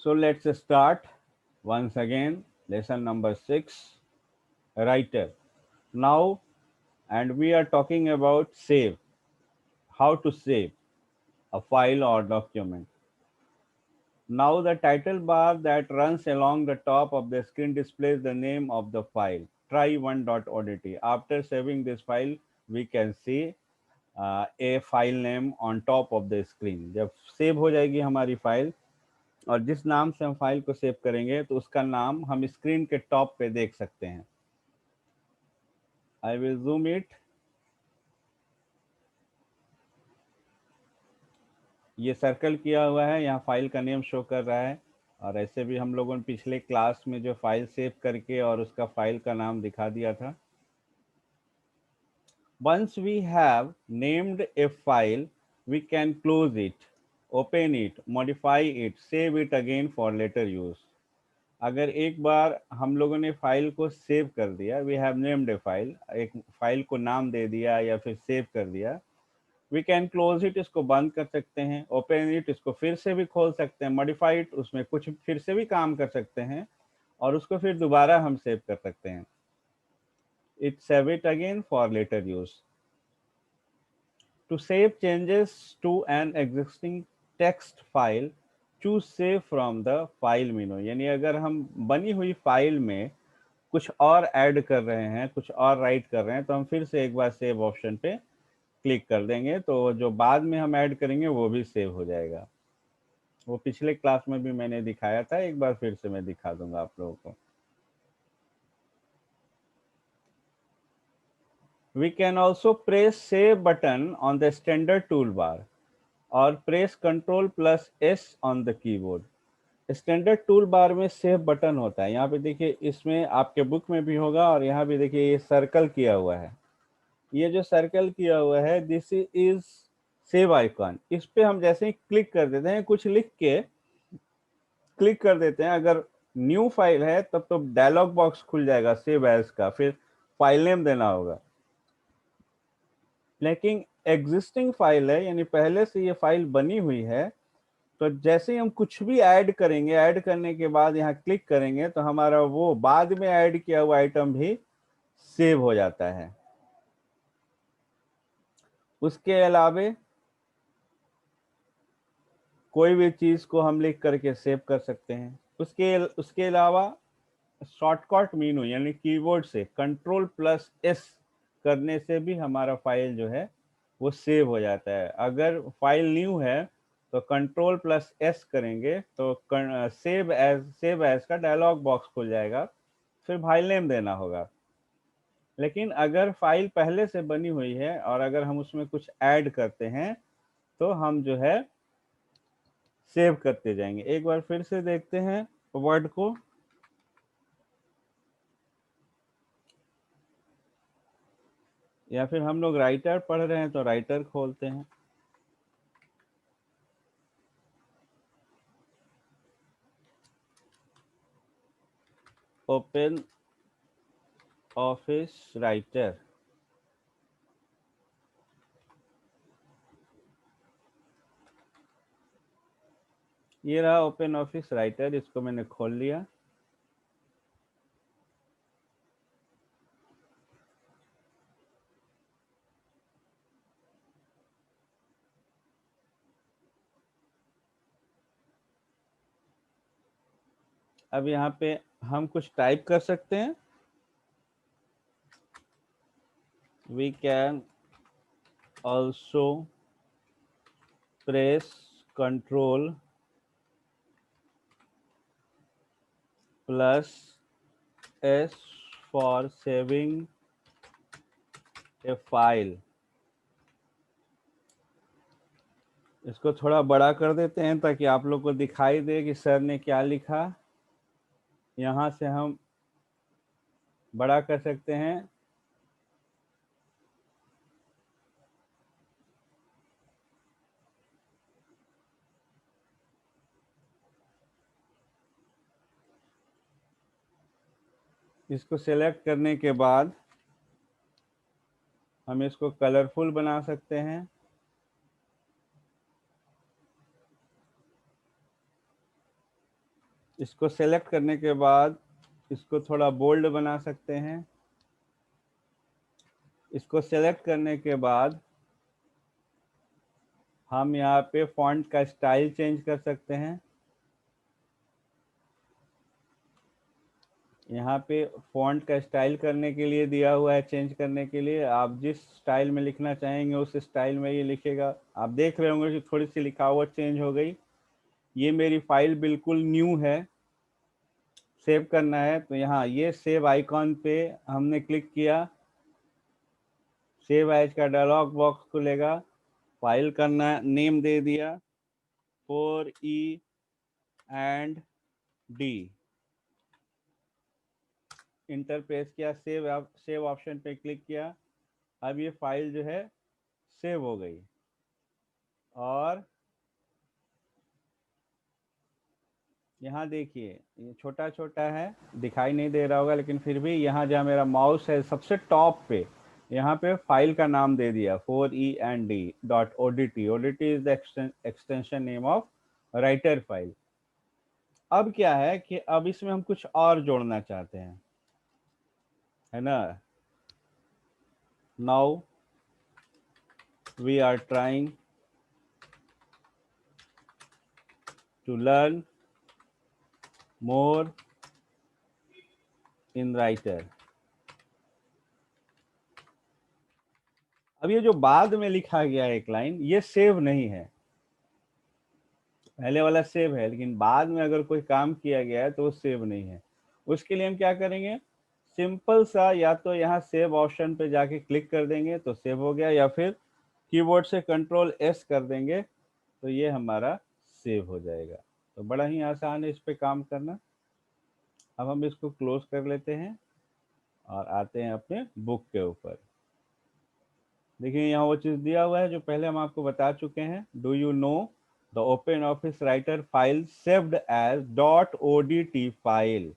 So let's start once again. Lesson number 6, writer. Now, and we are talking about save, how to save a file or document. Now the title bar that runs along the top of the screen displays the name of the file, try1.odt. After saving this file, we can see a file name on top of the screen. जब save हो जाएगी हमारी file और जिस नाम से हम file को सेव करेंगे तो उसका नाम हम स्क्रीन के टॉप पे देख सकते हैं. I will zoom it. ये सर्कल किया हुआ है, यहाँ फाइल का नेम शो कर रहा है. और ऐसे भी हम लोगों ने पिछले क्लास में जो फाइल सेव करके और उसका फाइल का नाम दिखा दिया था. Once we have named a file, we can close it, open it, modify it, save it again for later use. अगर एक बार हम लोगों ने फाइल को सेव कर दिया, we have named a file, एक फाइल को नाम दे दिया या फिर सेव कर दिया, वी कैन क्लोज इट, इसको बंद कर सकते हैं, ओपन इट, इसको फिर से भी खोल सकते हैं, मॉडिफाई इट, उसमें कुछ फिर से भी काम कर सकते हैं और उसको फिर दोबारा हम सेव कर सकते हैं. It save it again for later use. To save changes to an existing text file, choose save from the file menu. यानी अगर हम बनी हुई फाइल में कुछ और ऐड कर रहे हैं, कुछ और राइट कर रहे हैं, तो हम फिर से एक बार सेव ऑप्शन पे क्लिक कर देंगे, तो जो बाद में हम ऐड करेंगे वो भी सेव हो जाएगा. वो पिछले क्लास में भी मैंने दिखाया था, एक बार फिर से मैं दिखा दूंगा आप लोगों को. We can also press save button on the standard toolbar और press control plus S on the keyboard. Standard tool bar में सेव बटन होता है. यहाँ पे देखिए, इसमें आपके बुक में भी होगा और यहाँ भी देखिए ये सर्कल किया हुआ है. ये जो सर्कल किया हुआ है, दिस इज सेव आइकॉन. इस पे हम जैसे ही क्लिक कर देते हैं, कुछ लिख के क्लिक कर देते हैं, अगर न्यू फाइल है तब तो डायलॉग बॉक्स खुल जाएगा सेव एज का, फिर फाइल नेम देना होगा. लेकिन एग्जिस्टिंग फाइल है, यानी पहले से ये फाइल बनी हुई है, तो जैसे ही हम कुछ भी ऐड करेंगे, ऐड करने के बाद यहाँ क्लिक करेंगे तो हमारा वो बाद में ऐड किया हुआ आइटम भी सेव हो जाता है. उसके अलावे कोई भी चीज को हम लिख करके सेव कर सकते हैं. उसके अलावा शॉर्टकट मेनू यानी कीबोर्ड से कंट्रोल प्लस एस करने से भी हमारा फाइल जो है वो सेव हो जाता है. अगर फाइल न्यू है तो कंट्रोल प्लस एस करेंगे तो सेव एज का डायलॉग बॉक्स खुल जाएगा, फिर फाइल नेम देना होगा. लेकिन अगर फाइल पहले से बनी हुई है और अगर हम उसमें कुछ ऐड करते हैं तो हम जो है सेव करते जाएंगे. एक बार फिर से देखते हैं वर्ड को. या फिर हम लोग राइटर पढ़ रहे हैं तो राइटर खोलते हैं. Open office writer. ये रहा ओपन ऑफिस राइटर, इसको मैंने खोल लिया. अब यहाँ पे हम कुछ टाइप कर सकते हैं. We can also press control plus S for saving a file. इसको थोड़ा बड़ा कर देते हैं ताकि आप लोग को दिखाई दे कि सर ने क्या लिखा. यहाँ से हम बड़ा कर सकते हैं. इसको सेलेक्ट करने के बाद हम इसको कलरफुल बना सकते हैं. इसको सेलेक्ट करने के बाद इसको थोड़ा बोल्ड बना सकते हैं। इसको सेलेक्ट करने के बाद हम यहाँ पे फॉन्ट का स्टाइल चेंज कर सकते हैं। यहाँ पे फॉन्ट का स्टाइल करने के लिए दिया हुआ है, चेंज करने के लिए। आप जिस स्टाइल में लिखना चाहेंगे उस स्टाइल में ये लिखेगा। आप देख रहे होंगे कि थोड़ी सी लिखावट चेंज हो गई। ये मेरी फाइल बिल्कुल न्यू है। सेव करना है तो यहाँ ये सेव आइकॉन पे हमने क्लिक किया, सेव एज का डायलॉग बॉक्स खुलेगा। फाइल का नेम दे दिया 4E and D। Enter press किया, सेव ऑप्शन पे क्लिक किया। अब ये फाइल जो है सेव हो गई। और यहाँ देखिए ये छोटा छोटा है, दिखाई नहीं दे रहा होगा, लेकिन फिर भी यहाँ जहाँ मेरा माउस है सबसे टॉप पे, यहाँ पे फाइल का नाम दे दिया 4E&D.odt। odt is the extension name of writer file. अब क्या है कि अब इसमें हम कुछ और जोड़ना चाहते हैं, है ना। Now we are trying to learn more in writer. अब ये जो बाद में लिखा गया है एक लाइन, ये सेव नहीं है। पहले वाला सेव है, लेकिन बाद में अगर कोई काम किया गया है तो वो सेव नहीं है। उसके लिए हम क्या करेंगे, सिंपल सा, या तो यहाँ सेव ऑप्शन पे जाके क्लिक कर देंगे तो सेव हो गया, या फिर कीबोर्ड से Ctrl+S कर देंगे तो ये हमारा सेव हो जाएगा। तो बड़ा ही आसान है इस पे काम करना। अब हम इसको क्लोज कर लेते हैं और आते हैं अपने बुक के ऊपर। देखिए यहाँ वो चीज़ दिया हुआ है जो पहले हम आपको बता चुके हैं। Do you know the open office writer file saved as .odt file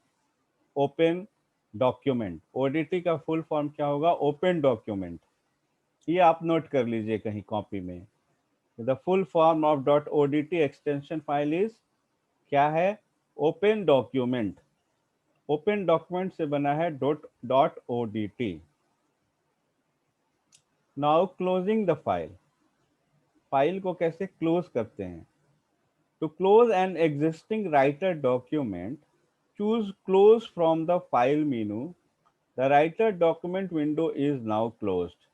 open document. ODT का फुल फॉर्म क्या होगा, ओपन डॉक्यूमेंट। ये आप नोट कर लीजिए कहीं कॉपी में। The full form of .odt extension file is क्या है, ओपन डॉक्यूमेंट। ओपन डॉक्यूमेंट से बना है .odt। Now closing the file. File को कैसे क्लोज करते हैं। To close an existing writer document, choose close from the file menu. The writer document window is now closed.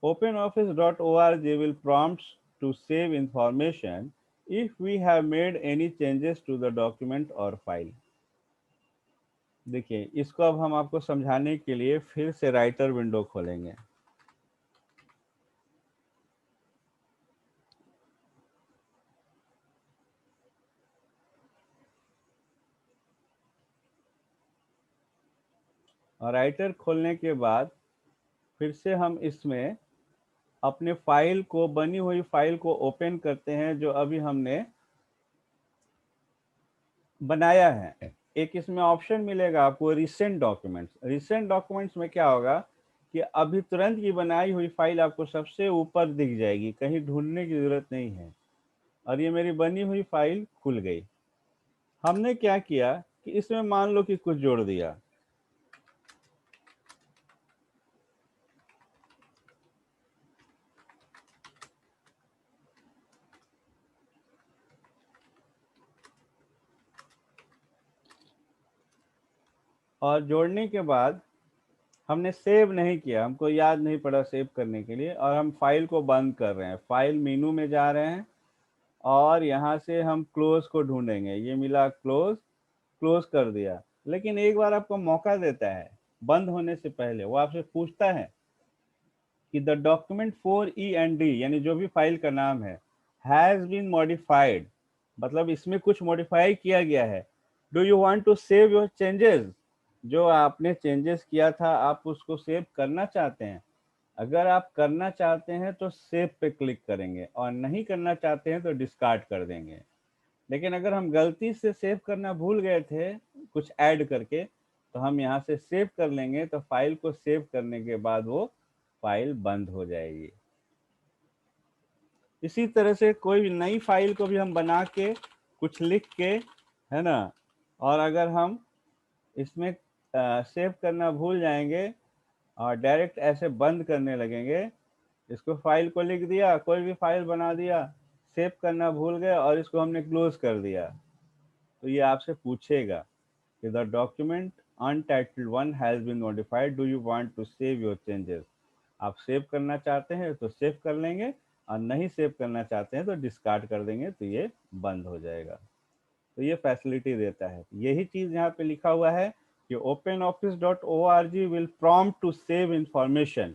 OpenOffice.org will prompt to save information if we have made any changes to the document or file. देखिए इसको अब हम आपको समझाने के लिए फिर से राइटर विंडो खोलेंगे। और राइटर खोलने के बाद फिर से हम इसमें अपने फाइल को, बनी हुई फाइल को ओपन करते हैं जो अभी हमने बनाया है। एक इसमें ऑप्शन मिलेगा आपको रिसेंट डॉक्यूमेंट्स। रिसेंट डॉक्यूमेंट्स में क्या होगा कि अभी तुरंत की बनाई हुई फाइल आपको सबसे ऊपर दिख जाएगी, कहीं ढूंढने की जरूरत नहीं है। और ये मेरी बनी हुई फाइल खुल गई। हमने क्या किया कि इसमें मान लो कि कुछ जोड़ दिया। और जोड़ने के बाद हमने सेव नहीं किया, हमको याद नहीं पड़ा सेव करने के लिए, और हम फाइल को बंद कर रहे हैं। फाइल मेनू में जा रहे हैं और यहाँ से हम क्लोज को ढूंढेंगे। ये मिला क्लोज, क्लोज कर दिया। लेकिन एक बार आपको मौका देता है बंद होने से पहले, वो आपसे पूछता है कि द डॉक्यूमेंट 4E&D, यानी जो भी फाइल का नाम है, हैज बीन मॉडिफाइड, मतलब इसमें कुछ मॉडिफाई किया गया है। Do you want to save your changes, जो आपने चेंजेस किया था आप उसको सेव करना चाहते हैं। अगर आप करना चाहते हैं तो सेव पे क्लिक करेंगे, और नहीं करना चाहते हैं तो डिस्कार्ड कर देंगे। लेकिन अगर हम गलती से सेव करना भूल गए थे कुछ ऐड करके, तो हम यहाँ से सेव कर लेंगे। तो फाइल को सेव करने के बाद वो फाइल बंद हो जाएगी। इसी तरह से कोई भी नई फाइल को भी हम बना के कुछ लिख के, है ना, और अगर हम इसमें सेव करना भूल जाएंगे और डायरेक्ट ऐसे बंद करने लगेंगे, इसको फाइल को लिख दिया, कोई भी फाइल बना दिया, सेव करना भूल गए और इसको हमने क्लोज कर दिया, तो ये आपसे पूछेगा कि the document untitled one has been notified, do you want to save your changes. आप सेव करना चाहते हैं तो सेव कर लेंगे, और नहीं सेव करना चाहते हैं तो डिस्कार्ड कर देंगे, तो ये बंद हो जाएगा। तो ये फैसिलिटी देता है। यही चीज यहाँ पे लिखा हुआ है कि openoffice.org will prompt to save information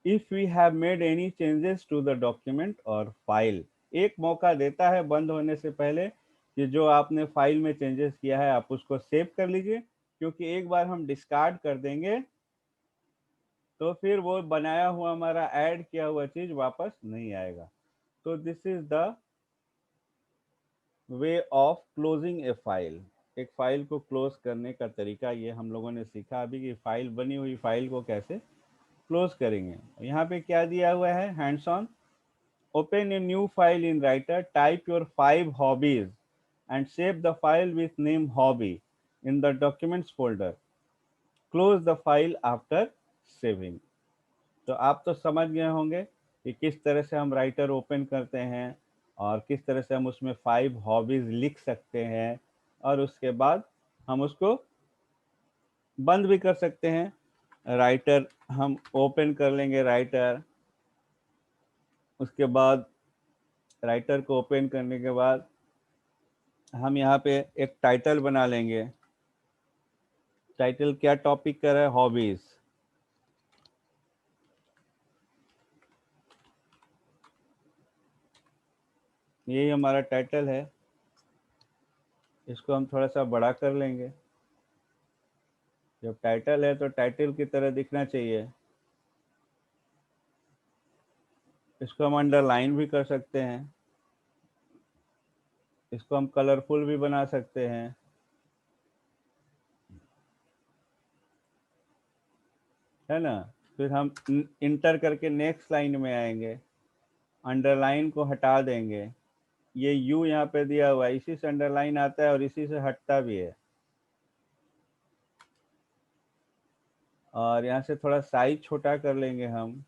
if we have made any changes to the document or file। एक मौका देता है बंद होने से पहले कि जो आपने फाइल में चेंजेस किया है आप उसको सेव कर लीजिए, क्योंकि एक बार हम डिस्कार्ड कर देंगे तो फिर वो बनाया हुआ हमारा ऐड किया हुआ चीज वापस नहीं आएगा। तो this is the way of closing A file. एक फाइल को क्लोज करने का तरीका ये हम लोगों ने सीखा अभी कि फाइल बनी हुई फाइल को कैसे क्लोज करेंगे। यहाँ पे क्या दिया हुआ है, hands on. Open a new file in writer, type your 5 hobbies and save the file with name hobby in the documents folder, close the file after saving. तो आप तो समझ गए होंगे कि किस तरह से हम राइटर ओपन करते हैं और किस तरह से हम उसमें 5 हॉबीज लिख सकते हैं, और उसके बाद हम उसको बंद भी कर सकते हैं। राइटर हम ओपन कर लेंगे राइटर, उसके बाद राइटर को ओपन करने के बाद हम यहाँ पे एक टाइटल बना लेंगे। टाइटल क्या टॉपिक का है, हॉबीज। यही हमारा टाइटल है। इसको हम थोड़ा सा बड़ा कर लेंगे। जब टाइटल है तो टाइटल की तरह दिखना चाहिए। इसको हम अंडरलाइन भी कर सकते हैं, इसको हम कलरफुल भी बना सकते हैं, है ना। फिर हम इंटर करके नेक्स्ट लाइन में आएंगे, अंडरलाइन को हटा देंगे। ये यू यहाँ पे दिया हुआ है, इसी से अंडरलाइन आता है और इसी से हटता भी है। और यहाँ से थोड़ा साइज छोटा कर लेंगे हम,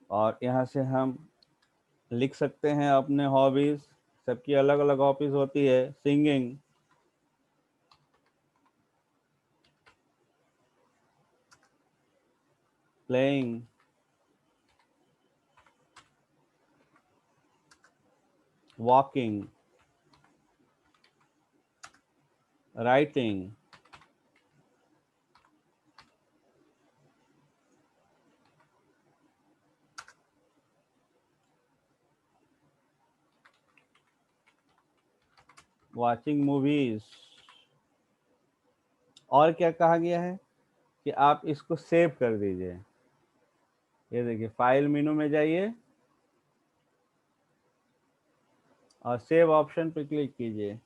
और यहाँ से हम लिख सकते हैं अपने हॉबीज। सबकी अलग अलग हॉबीज होती है, singing, playing, walking, writing, watching movies. और क्या कहा गया है कि आप इसको सेव कर दीजिए। ये देखिए, फाइल मेनू में जाइए और सेव ऑप्शन पर क्लिक कीजिए।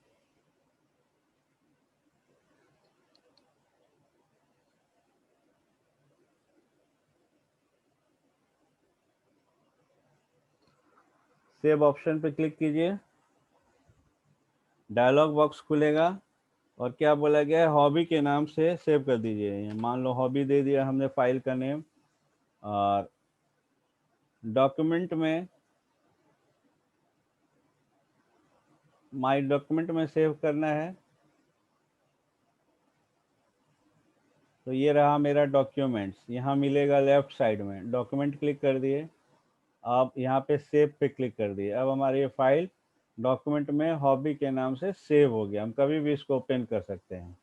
सेव ऑप्शन पर क्लिक कीजिए, डायलॉग बॉक्स खुलेगा और क्या बोला गया है, हॉबी के नाम से सेव कर दीजिए। मान लो हॉबी दे दिया हमने फाइल का नेम, और डॉक्यूमेंट में, माय डॉक्यूमेंट में सेव करना है। तो ये रहा मेरा डॉक्यूमेंट्स, यहाँ मिलेगा लेफ्ट साइड में। डॉक्यूमेंट क्लिक कर दिए, अब यहाँ पे सेव पे क्लिक कर दिए। अब हमारी ये फाइल डॉक्यूमेंट में हॉबी के नाम से सेव हो गया, हम कभी भी इसको ओपन कर सकते हैं।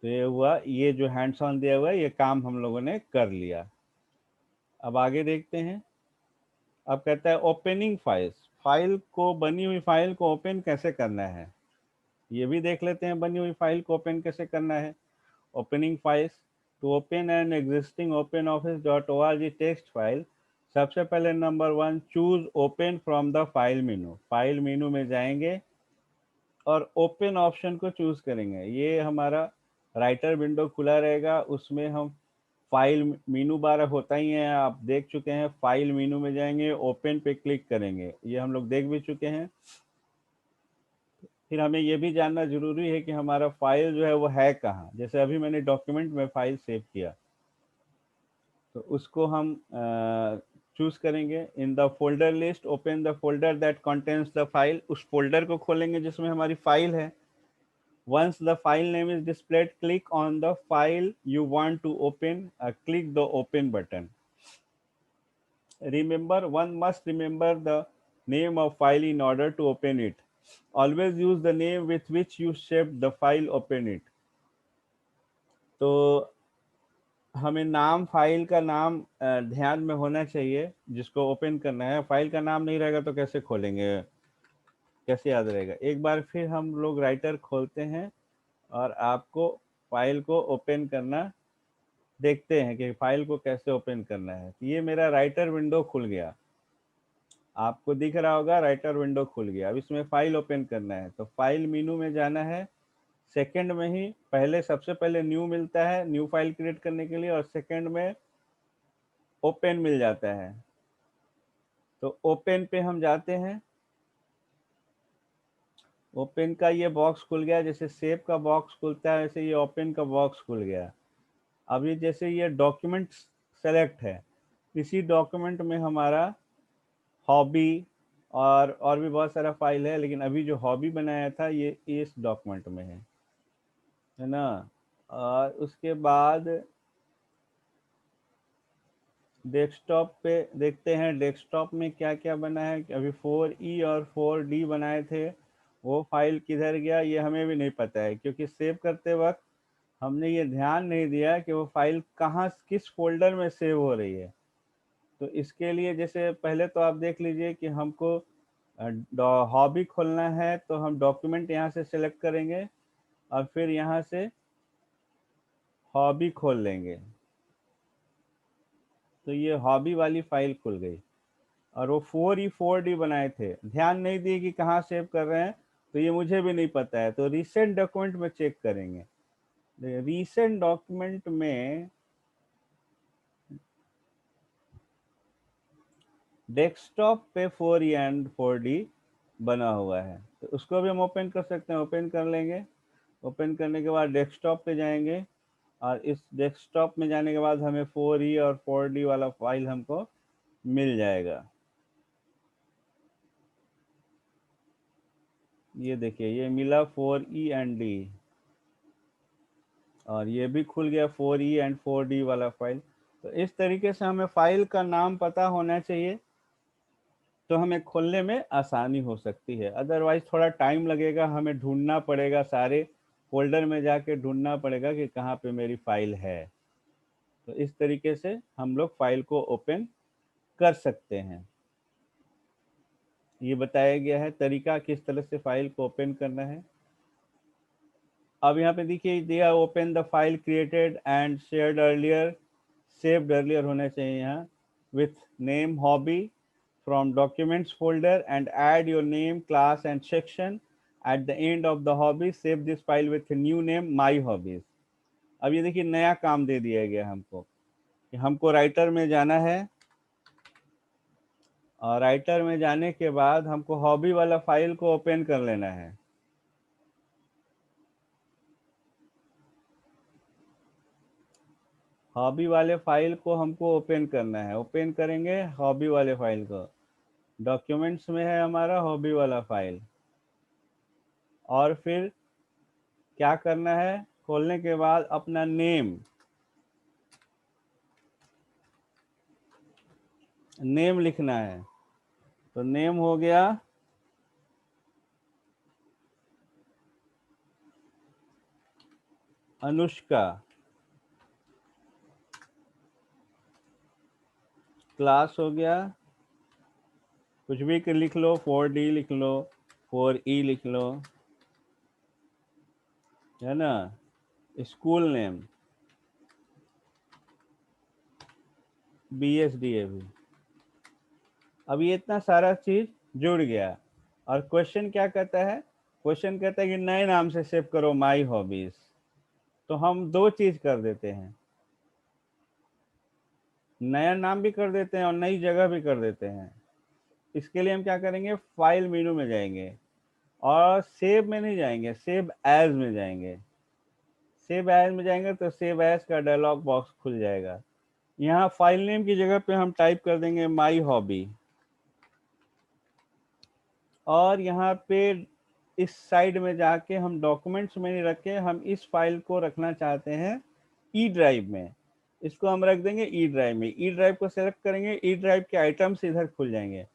तो ये हुआ, ये जो हैंड्स ऑन दिया हुआ है ये काम हम लोगों ने कर लिया। अब आगे देखते हैं। अब कहता है ओपनिंग फाइल्स, फाइल को, बनी हुई फाइल को ओपन कैसे करना है, ये भी देख लेते हैं। बनी हुई फाइल को ओपन कैसे करना है। Opening files, to open an existing open office dot O R G text file, सबसे पहले number 1, choose open from the file menu. File menu में जाएंगे और ओपन ऑप्शन को चूज करेंगे। ये हमारा राइटर विंडो खुला रहेगा, उसमें हम फाइल मीनू बार होता ही है, आप देख चुके हैं। फाइल मीनू में जाएंगे, ओपन पे क्लिक करेंगे, ये हम लोग देख भी चुके हैं। फिर हमें ये भी जानना जरूरी है कि हमारा फाइल जो है वो है कहाँ। जैसे अभी मैंने डॉक्यूमेंट में फाइल सेव किया, तो उसको हम चूज करेंगे। In the folder list open the folder that contains the file, उस फोल्डर को खोलेंगे जिसमें हमारी फाइल है। Once the file name is displayed, click on the file you want to open, click the open button. Remember, one must remember the name of file in order to open it. Always use the name with which you saved the file, open it. तो हमें नाम, file का नाम ध्यान में होना चाहिए जिसको ओपन करना है। फाइल का नाम नहीं रहेगा तो कैसे खोलेंगे, कैसे याद रहेगा। एक बार फिर हम लोग राइटर खोलते हैं और आपको फाइल को ओपन करना देखते हैं कि फाइल को कैसे ओपन करना है। तो ये मेरा राइटर विंडो खुल गया, आपको दिख रहा होगा, राइटर विंडो खुल गया। अब इसमें फाइल ओपन करना है तो फाइल मेनू में जाना है। सेकंड में ही पहले, सबसे पहले न्यू मिलता है, न्यू फाइल क्रिएट करने के लिए, और सेकंड में ओपन मिल जाता है। तो ओपन पे हम जाते हैं। ओपन का ये बॉक्स खुल गया, जैसे सेव का बॉक्स खुलता है वैसे ये ओपन का बॉक्स खुल गया। अब ये जैसे ये डॉक्यूमेंट सेलेक्ट है, इसी डॉक्यूमेंट में हमारा हॉबी और भी बहुत सारा फाइल है, लेकिन अभी जो हॉबी बनाया था ये इस डॉक्यूमेंट में है ना। और उसके बाद डेस्कटॉप पे देखते हैं, डेस्कटॉप में क्या क्या बना है। अभी 4E और 4D बनाए थे, वो फाइल किधर गया ये हमें भी नहीं पता है, क्योंकि सेव करते वक्त हमने ये ध्यान नहीं दिया कि वो फाइल कहाँ, किस फोल्डर में सेव हो रही है। तो इसके लिए जैसे पहले तो आप देख लीजिए कि हमको हॉबी खोलना है, तो हम डॉक्यूमेंट यहाँ से सिलेक्ट करेंगे और फिर यहाँ से हॉबी खोल लेंगे। तो ये हॉबी वाली फाइल खुल गई। और वो 4E 4D बनाए थे, ध्यान नहीं दिए कि कहाँ सेव कर रहे हैं, तो ये मुझे भी नहीं पता है। तो रिसेंट डॉक्यूमेंट में चेक करेंगे। रिसेंट डॉक्यूमेंट में डेस्कटॉप पे 4E एंड 4D बना हुआ है, तो उसको भी हम ओपन कर सकते हैं। ओपन कर लेंगे। ओपन करने के बाद डेस्कटॉप पे जाएंगे, और इस डेस्कटॉप में जाने के बाद हमें 4E और 4D वाला फाइल हमको मिल जाएगा। ये देखिए, ये मिला 4E एंड D, और ये भी खुल गया 4E एंड 4D वाला फाइल। तो इस तरीके से हमें फाइल का नाम पता होना चाहिए, तो हमें खोलने में आसानी हो सकती है। अदरवाइज थोड़ा टाइम लगेगा, हमें ढूंढना पड़ेगा, सारे फोल्डर में जाके ढूंढना पड़ेगा कि कहाँ पे मेरी फाइल है। तो इस तरीके से हम लोग फाइल को ओपन कर सकते हैं। ये बताया गया है तरीका किस तरह से फाइल को ओपन करना है। अब यहाँ पे देखिए दिया, open the file created and shared earlier, saved earlier होना चाहिए यहाँ, with name hobby from documents folder, and add your name, class and section at the end of the hobby. Save this file with a new name, my hobbies. अब ये देखिए नया काम दे दिया गया हमको कि हमको राइटर में जाना है, और राइटर में जाने के बाद हमको हॉबी वाला फाइल को ओपन कर लेना है। हॉबी वाले फाइल को हमको ओपन करना है। ओपन करेंगे हॉबी वाले फाइल को, डॉक्यूमेंट्स में है हमारा हॉबी वाला फाइल। और फिर क्या करना है, खोलने के बाद अपना नेम लिखना है। तो नेम हो गया अनुष्का, क्लास हो गया कुछ भी लिख लो, 4D लिख लो, 4E लिख लो, है ना। School name BSDAV। अब ये इतना सारा चीज जुड़ गया। और क्वेश्चन क्या कहता है, क्वेश्चन कहता है कि नए नाम से सेव करो माई हॉबीज। तो हम दो चीज कर देते हैं, नया नाम भी कर देते हैं और नई जगह भी कर देते हैं। इसके लिए हम क्या करेंगे, फाइल मेनू में जाएंगे और सेव में नहीं जाएंगे, सेव एज में जाएंगे। सेव एज में जाएंगे तो सेव एज का डायलॉग बॉक्स खुल जाएगा। यहाँ फाइल नेम की जगह पे हम टाइप कर देंगे माई हॉबी, और यहाँ पे इस साइड में जाके हम डॉक्यूमेंट्स में नहीं रखे, हम इस फाइल को रखना चाहते हैं ई ड्राइव में। इसको हम रख देंगे ई ड्राइव में। ई ड्राइव को सेलेक्ट करेंगे, ई ड्राइव के आइटम्स इधर खुल जाएंगे।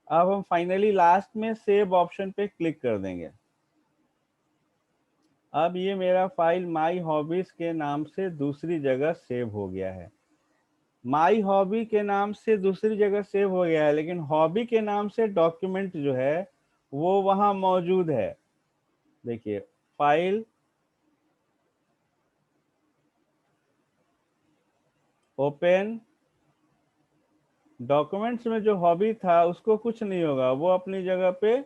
अब हम फाइनली लास्ट में सेव ऑप्शन पे क्लिक कर देंगे। अब ये मेरा फाइल माई हॉबीज के नाम से दूसरी जगह सेव हो गया है। माई हॉबी के नाम से दूसरी जगह सेव हो गया है, लेकिन हॉबी के नाम से डॉक्यूमेंट जो है वो वहां मौजूद है। देखिए, फाइल, ओपन, डॉक्यूमेंट्स में जो हॉबी था उसको कुछ नहीं होगा, वो अपनी जगह पे,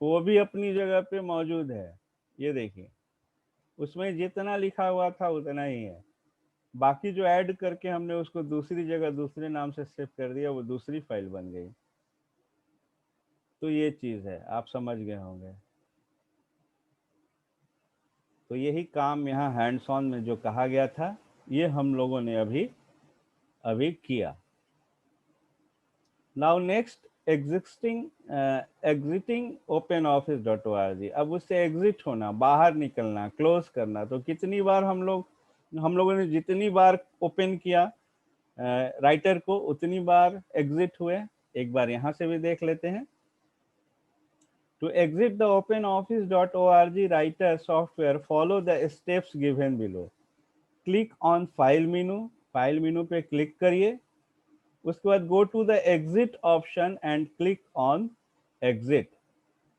वो भी अपनी जगह पे मौजूद है। ये देखिए, उसमें जितना लिखा हुआ था उतना ही है। बाकी जो ऐड करके हमने उसको दूसरी जगह दूसरे नाम से सेव कर दिया, वो दूसरी फाइल बन गई। तो ये चीज है, आप समझ गए होंगे। तो यही काम यहाँ हैंड्स ऑन में जो कहा गया था, ये हम लोगों ने अभी अभी किया। Now next, exiting open office dot O R G. अब उससे एग्जिट होना, बाहर निकलना, क्लोज करना। तो कितनी बार हम लोगों ने जितनी बार ओपन किया राइटर को, उतनी बार एग्जिट हुए। एक बार यहाँ से भी देख लेते हैं। To exit the OpenOffice.org writer software, follow the steps given below. Click on File menu, File menu पे क्लिक करिए। उसके बाद go to the Exit option and click on Exit.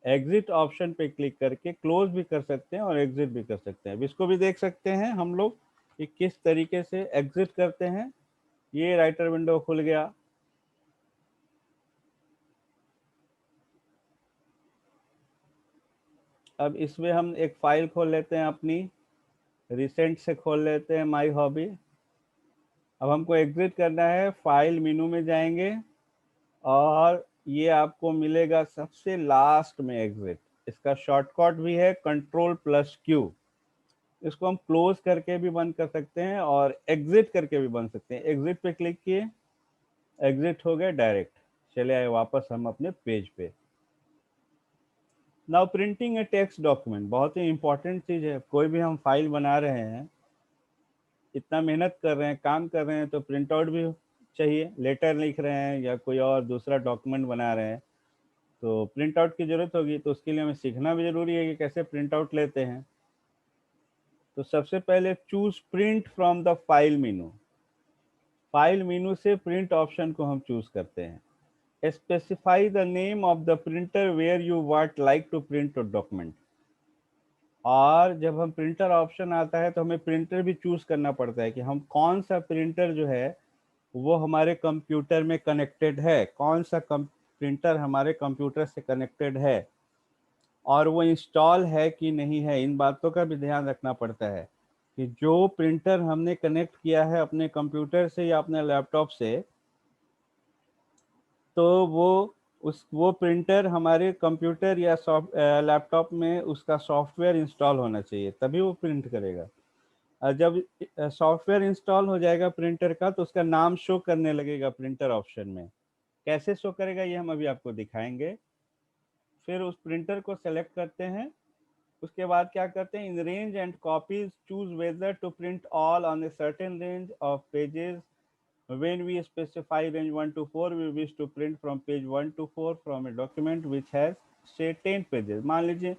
Exit option पे क्लिक करके क्लोज भी कर सकते हैं और एग्जिट भी कर सकते हैं। अब इसको भी देख सकते हैं हम लोग कि किस तरीके से एग्जिट करते हैं। ये राइटर विंडो खुल गया। अब इसमें हम एक फाइल खोल लेते हैं अपनी, रिसेंट से खोल लेते हैं माई हॉबी। अब हमको एग्जिट करना है, फाइल मेनू में जाएंगे और ये आपको मिलेगा सबसे लास्ट में एग्जिट। इसका शॉर्टकट भी है Ctrl+Q। इसको हम क्लोज करके भी बंद कर सकते हैं और एग्जिट करके भी बंद सकते हैं। एग्जिट पे क्लिक किए, एग्जिट हो गए डायरेक्ट। चले आए वापस हम अपने पेज पे। नाउ प्रिंटिंग ए टेक्स्ट डॉक्यूमेंट, बहुत ही इंपॉर्टेंट चीज है। कोई भी हम फाइल बना रहे हैं, इतना मेहनत कर रहे हैं, काम कर रहे हैं, तो प्रिंट आउट भी चाहिए। लेटर लिख रहे हैं या कोई और दूसरा डॉक्यूमेंट बना रहे हैं तो प्रिंट आउट की जरूरत होगी। तो उसके लिए हमें सीखना भी जरूरी है कि कैसे प्रिंट आउट लेते हैं। तो सबसे पहले choose print from the file menu. File menu से प्रिंट ऑप्शन को हम चूज करते हैं। Specify the name of the printer where you want like to print document. और जब हम प्रिंटर ऑप्शन आता है तो हमें प्रिंटर भी चूज करना पड़ता है कि हम कौन सा प्रिंटर जो है वो हमारे कंप्यूटर में कनेक्टेड है, कौन सा प्रिंटर हमारे कंप्यूटर से कनेक्टेड है और वो इंस्टॉल है कि नहीं है। इन बातों का भी ध्यान रखना पड़ता है कि जो प्रिंटर हमने कनेक्ट किया है अपने कंप्यूटर से या अपने लैपटॉप से, तो वो प्रिंटर हमारे कंप्यूटर या लैपटॉप में उसका सॉफ्टवेयर इंस्टॉल होना चाहिए, तभी वो प्रिंट करेगा। और जब सॉफ्टवेयर इंस्टॉल हो जाएगा प्रिंटर का तो उसका नाम शो करने लगेगा प्रिंटर ऑप्शन में। कैसे शो करेगा ये हम अभी आपको दिखाएंगे। फिर उस प्रिंटर को सेलेक्ट करते हैं। उसके बाद क्या करते हैं, in range and copies choose whether to print all on a certain range of pages. When we specify range 1 to 4, we wish to print from page 1 to 4 from a document which has say 10 pages। मान लीजिए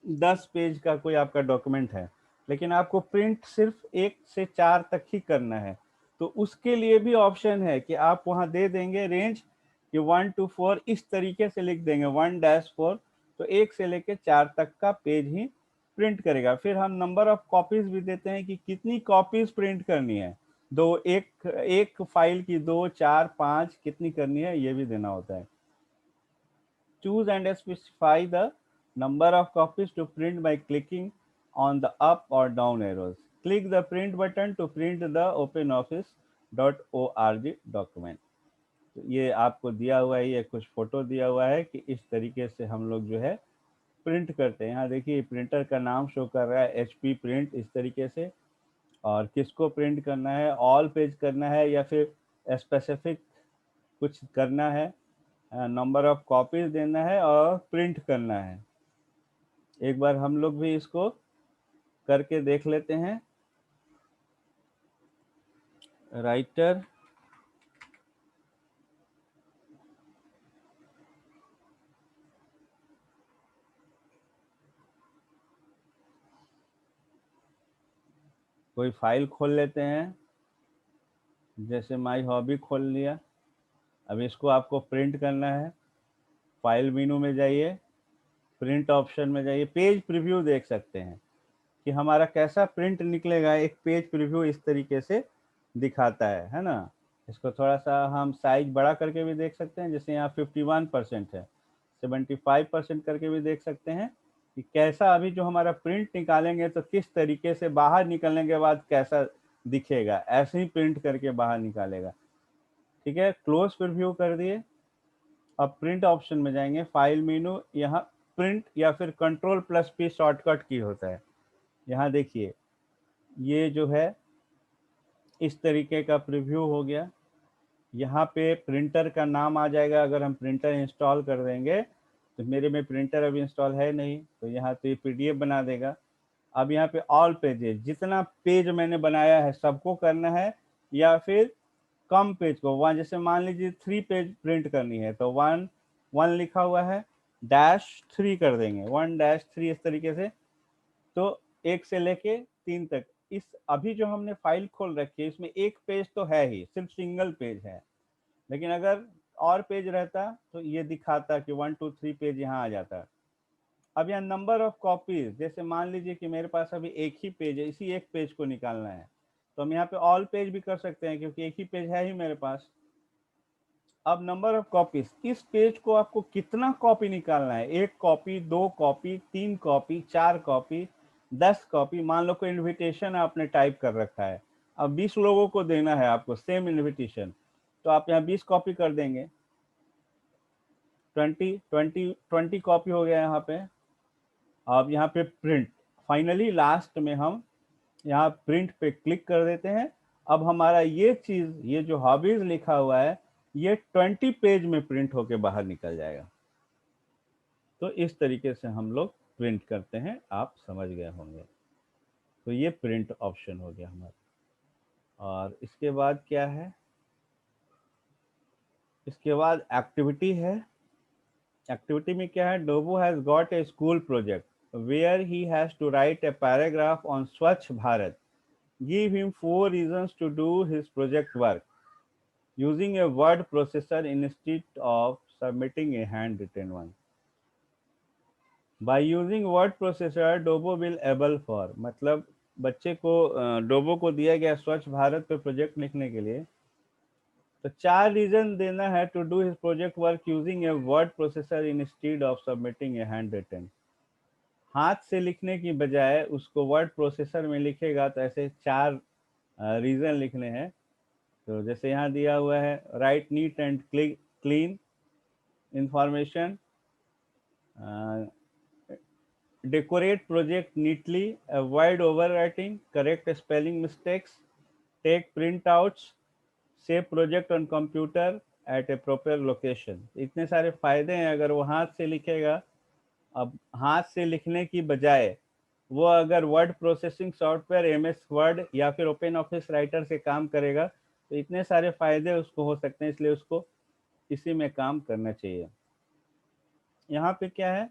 10 page का कोई आपका document है, लेकिन आपको print सिर्फ 1 से 4 तक ही करना है। तो उसके लिए भी ऑप्शन है कि आप वहां दे देंगे रेंज कि 1 to 4, इस तरीके से लिख देंगे 1-4, तो 1 से लेके 4 तक का पेज ही प्रिंट करेगा। फिर हम नंबर ऑफ कॉपीज भी देते हैं कि कितनी कॉपीज प्रिंट करनी है। दो, एक फाइल की 2, 4, 5 कितनी करनी है ये भी देना होता है। Choose and specify the number of copies to print by clicking on the up or down arrows. Click the print button to print the OpenOffice document। तो ये आपको दिया हुआ है, ये कुछ फोटो दिया हुआ है कि इस तरीके से हम लोग जो है प्रिंट करते हैं। यहाँ देखिए प्रिंटर का नाम शो कर रहा है एचपी प्रिंट, इस तरीके से। और किसको प्रिंट करना है, ऑल पेज करना है या फिर स्पेसिफिक कुछ करना है, नंबर ऑफ कॉपीज देना है और प्रिंट करना है। एक बार हम लोग भी इसको करके देख लेते हैं। राइटर कोई फाइल खोल लेते हैं, जैसे माई हॉबी खोल लिया। अब इसको आपको प्रिंट करना है। फाइल मेनू में जाइए, प्रिंट ऑप्शन में जाइए, पेज प्रीव्यू देख सकते हैं कि हमारा कैसा प्रिंट निकलेगा। एक पेज प्रीव्यू इस तरीके से दिखाता है ना। इसको थोड़ा सा हम साइज बड़ा करके भी देख सकते हैं, जैसे यहाँ 51% है, 75% करके भी देख सकते हैं कि कैसा अभी जो हमारा प्रिंट निकालेंगे तो किस तरीके से बाहर निकलने के बाद कैसा दिखेगा, ऐसे ही प्रिंट करके बाहर निकालेगा। ठीक है, क्लोज प्रीव्यू कर दिए। अब प्रिंट ऑप्शन में जाएंगे, फाइल मेनू, यहाँ प्रिंट या फिर कंट्रोल प्लस पी शॉर्टकट की होता है। यहाँ देखिए ये जो है इस तरीके का प्रीव्यू हो गया। यहाँ पे प्रिंटर का नाम आ जाएगा। अगर हम प्रिंटर इंस्टॉल कर देंगे, तो मेरे में प्रिंटर अभी इंस्टॉल है नहीं, तो यहाँ तो ये पीडीएफ बना देगा। अब यहाँ पे ऑल पेजेस, जितना पेज मैंने बनाया है सबको करना है या फिर कम पेज को, वहाँ जैसे मान लीजिए 3 पेज प्रिंट करनी है तो 1 लिखा हुआ है, -3 कर देंगे, 1-3 इस तरीके से। तो 1 से लेके 3 तक। इस अभी जो हमने फाइल खोल रखी है इसमें एक पेज तो है ही, सिर्फ सिंगल पेज है। लेकिन अगर और पेज रहता तो ये दिखाता कि 1 2 3 पेज यहाँ आ जाता। अब यहाँ नंबर ऑफ कॉपीज, जैसे मान लीजिए कि मेरे पास अभी एक ही पेज है, इसी एक पेज को निकालना है, तो हम यहाँ पे ऑल पेज भी कर सकते हैं क्योंकि एक ही पेज है ही मेरे पास। अब नंबर ऑफ कॉपीज, इस पेज को आपको कितना कॉपी निकालना है, 1 copy, 2 copy, 3 copy, 4 copy, 10 copy. मान लो कोई इन्विटेशन आपने टाइप कर रखा है, अब 20 लोगों को देना है आपको सेम इन्विटेशन, तो आप यहाँ 20 कॉपी कर देंगे। 20 कॉपी हो गया यहाँ पे। अब यहाँ पे प्रिंट, फाइनली लास्ट में हम यहाँ प्रिंट पे क्लिक कर देते हैं। अब हमारा ये चीज, ये जो हॉबीज लिखा हुआ है, ये 20 पेज में प्रिंट होके बाहर निकल जाएगा। तो इस तरीके से हम लोग प्रिंट करते हैं, आप समझ गए होंगे। तो ये प्रिंट ऑप्शन हो गया हमारा। और इसके बाद क्या है, इसके बाद एक्टिविटी है। एक्टिविटी में क्या है, Dobo has got a school project where he has to write a paragraph on Swachh Bharat. Give him 4 reasons to do his project work using a word processor instead of submitting a handwritten one. By using word processor, Dobo will able for, मतलब बच्चे को डोबो को दिया गया स्वच्छ भारत पे project लिखने के लिए, तो 4 रीजन देना है to do his project work using a word processor instead of submitting a handwritten. हाथ से लिखने की बजाय उसको वर्ड प्रोसेसर में लिखेगा तो ऐसे 4 रीजन लिखने हैं। तो जैसे यहाँ दिया हुआ है, right neat and clean information, uh, decorate project neatly, avoid overwriting, correct spelling mistakes, take printouts, save project on computer at a proper location। इतने सारे फायदे हैं अगर वो हाथ से लिखेगा। अब हाथ से लिखने की बजाय वो अगर word processing software MS word या फिर ओपन ऑफिस राइटर से काम करेगा तो इतने सारे फायदे उसको हो सकते हैं, इसलिए उसको इसी में काम करना चाहिए। यहाँ पे क्या है,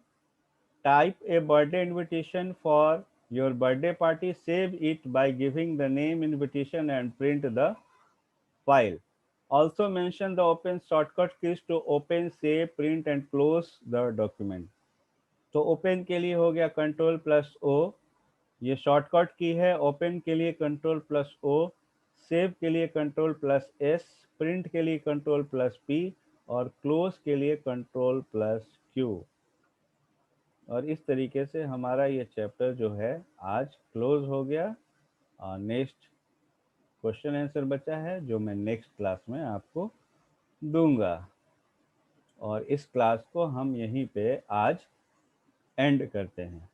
type a birthday invitation for your birthday party, save it by giving the name invitation and print the file. Also mention the open shortcut keys to open, save, print and close the document। तो open के लिए हो गया Ctrl+O, ये shortcut की है। Open के लिए Ctrl+O, सेव के लिए Ctrl+S, प्रिंट के लिए Ctrl+P और क्लोज के लिए Ctrl+Q। और इस तरीके से हमारा ये चैप्टर जो है आज क्लोज हो गया। और नेक्स्ट क्वेश्चन आंसर बचा है जो मैं नेक्स्ट क्लास में आपको दूंगा। और इस क्लास को हम यहीं पे आज एंड करते हैं।